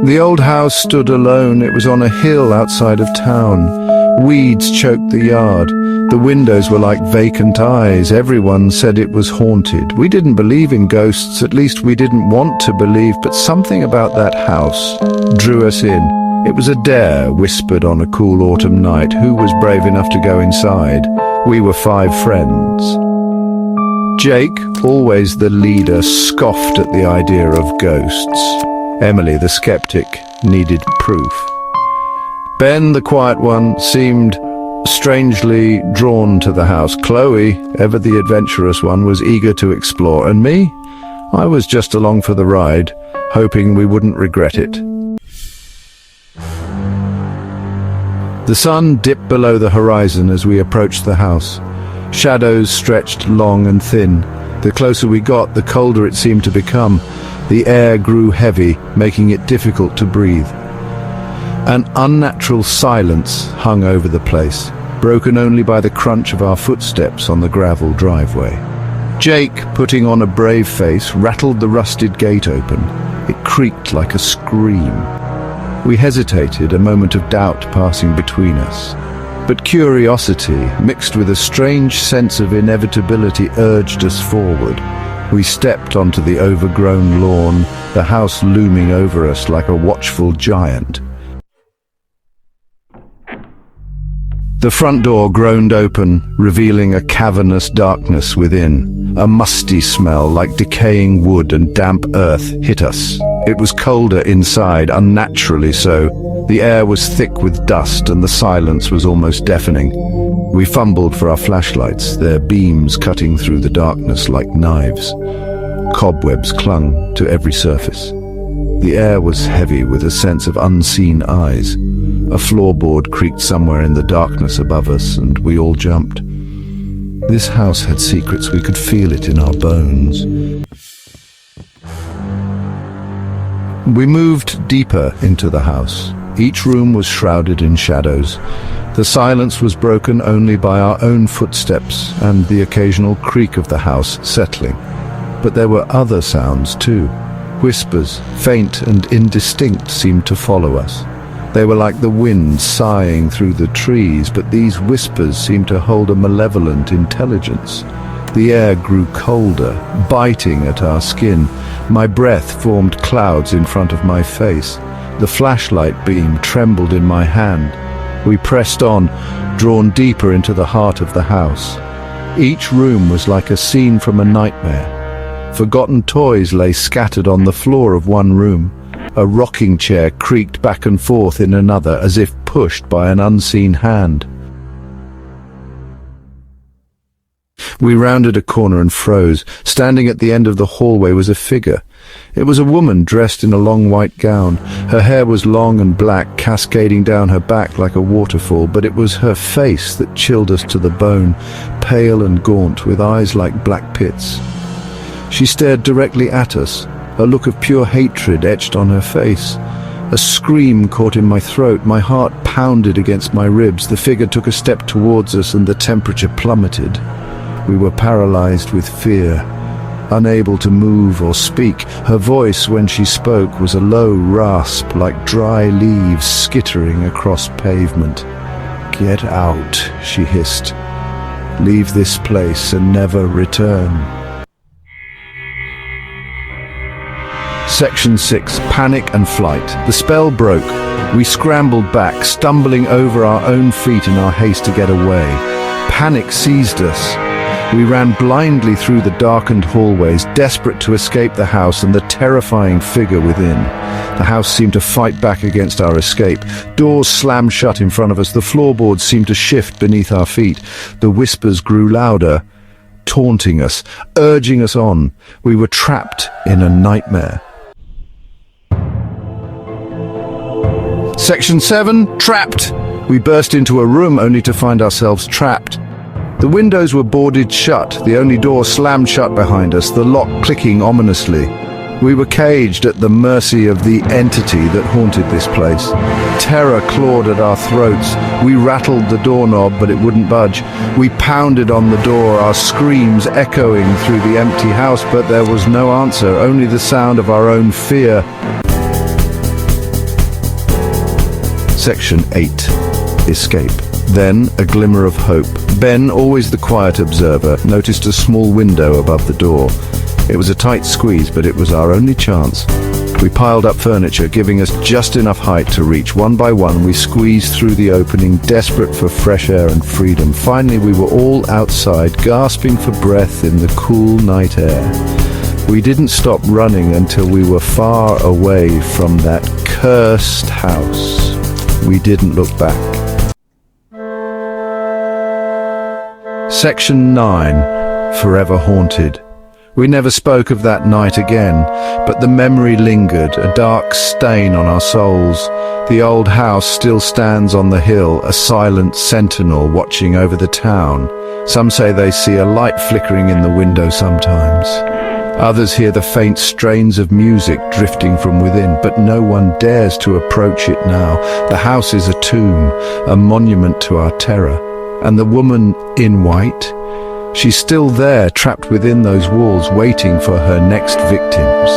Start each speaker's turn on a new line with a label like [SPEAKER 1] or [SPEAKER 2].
[SPEAKER 1] The old house stood alone. It was on a hill outside of town. Weeds choked the yard. The windows were like vacant eyes. Everyone said it was haunted. We didn't believe in ghosts, at least we didn't want to believe, but something about that house drew us in. It was a dare, whispered on a cool autumn night. Who was brave enough to go inside? We were 5 friends. Jake, always the leader, scoffed at the idea of ghosts. Emily, the skeptic, needed proof. Ben, the quiet one, seemed strangely drawn to the house. Chloe, ever the adventurous one, was eager to explore. And me? I was just along for the ride, hoping we wouldn't regret it. The sun dipped below the horizon as we approached the house. Shadows stretched long and thin. The closer we got, the colder it seemed to become. The air grew heavy, making it difficult to breathe. An unnatural silence hung over the place, broken only by the crunch of our footsteps on the gravel driveway. Jake, putting on a brave face, rattled the rusted gate open. It creaked like a scream. We hesitated, a moment of doubt passing between us. But curiosity, mixed with a strange sense of inevitability, urged us forward. We stepped onto the overgrown lawn, the house looming over us like a watchful giant. The front door groaned open, revealing a cavernous darkness within. A musty smell like decaying wood and damp earth hit us. It was colder inside, unnaturally so. The air was thick with dust and the silence was almost deafening. We fumbled for our flashlights, their beams cutting through the darkness like knives. Cobwebs clung to every surface. The air was heavy with a sense of unseen eyes. A floorboard creaked somewhere in the darkness above us, and we all jumped. This house had secrets, we could feel it in our bones. We moved deeper into the house. Each room was shrouded in shadows. The silence was broken only by our own footsteps and the occasional creak of the house settling. But there were other sounds too. Whispers, faint and indistinct, seemed to follow us. They were like the wind sighing through the trees, but these whispers seemed to hold a malevolent intelligence. The air grew colder, biting at our skin. My breath formed clouds in front of my face. The flashlight beam trembled in my hand. We pressed on, drawn deeper into the heart of the house. Each room was like a scene from a nightmare. Forgotten toys lay scattered on the floor of one room. A rocking chair creaked back and forth in another, as if pushed by an unseen hand. We rounded a corner and froze. Standing at the end of the hallway was a figure. It was a woman dressed in a long white gown. Her hair was long and black, cascading down her back like a waterfall, but it was her face that chilled us to the bone, pale and gaunt, with eyes like black pits. She stared directly at us, a look of pure hatred etched on her face. A scream caught in my throat. My heart pounded against my ribs. The figure took a step towards us and the temperature plummeted. We were paralyzed with fear, unable to move or speak. Her voice, when she spoke, was a low rasp like dry leaves skittering across pavement. "Get out," she hissed. "Leave this place and never return." Section 6. Panic and Flight. The spell broke. We scrambled back, stumbling over our own feet in our haste to get away. Panic seized us. We ran blindly through the darkened hallways, desperate to escape the house and the terrifying figure within. The house seemed to fight back against our escape. Doors slammed shut in front of us. The floorboards seemed to shift beneath our feet. The whispers grew louder, taunting us, urging us on. We were trapped in a nightmare. Section 7. Trapped! We burst into a room only to find ourselves trapped. The windows were boarded shut, the only door slammed shut behind us, the lock clicking ominously. We were caged at the mercy of the entity that haunted this place. Terror clawed at our throats. We rattled the doorknob, but it wouldn't budge. We pounded on the door, our screams echoing through the empty house, but there was no answer, only the sound of our own fear. Section 8. Escape. Then, a glimmer of hope. Ben, always the quiet observer, noticed a small window above the door. It was a tight squeeze, but it was our only chance. We piled up furniture, giving us just enough height to reach. One by one, we squeezed through the opening, desperate for fresh air and freedom. Finally, we were all outside, gasping for breath in the cool night air. We didn't stop running until we were far away from that cursed house. We didn't look back. Section 9. Forever Haunted. We never spoke of that night again, but the memory lingered, a dark stain on our souls. The old house still stands on the hill, a silent sentinel watching over the town. Some say they see a light flickering in the window sometimes. Others hear the faint strains of music drifting from within, but no one dares to approach it now. The house is a tomb, a monument to our terror. And the woman in white? She's still there, trapped within those walls, waiting for her next victims.